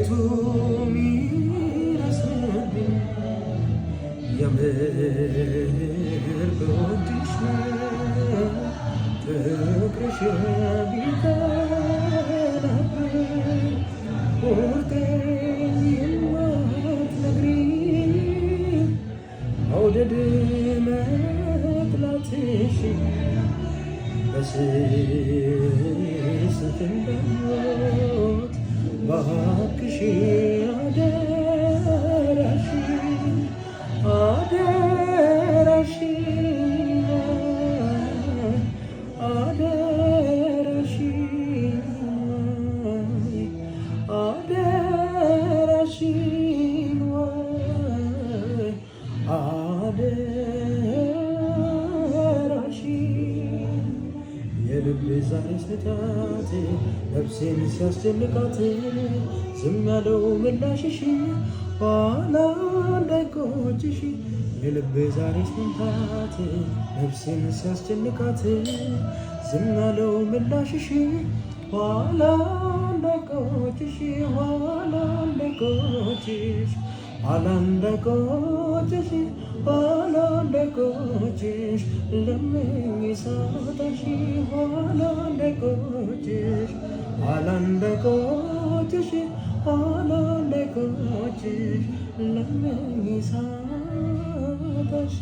የቱ ሚመስልብኝ የምር ብወድሽ ፍቅርሽ ቢቀርብኝ ቁርጤን የማትነግሪኝ መውደድ መጥላትሽ በስስት እንደሞት እባክሽ አደራሽን አደራሽን አደራሽን አደራሽን አደራሽን የልብ ዛሬ ስታት ነፍሴን ሲያስጨንቃት ዝም ያለው ምላሽሽ ኋላ እንዳይቆጭሽ የልብ ዛሬ ስታት ነፍሴን ሲያስጨንቃት ዝም ያለው ምላሽሽ ኋላ እንዳይቆጭሽ ኋላ እንዳይቆጭሽ ኋላ እንዳይቆጭሽ ኋላ እንዳይቆጭሽ ለምኜ ሳጣሽ ኋላ እንዳይቆጭሽ ኋላ እንዳይቆጭሽ ኋላ እንዳይቆጭሽ ለምኜ ሳጣሽ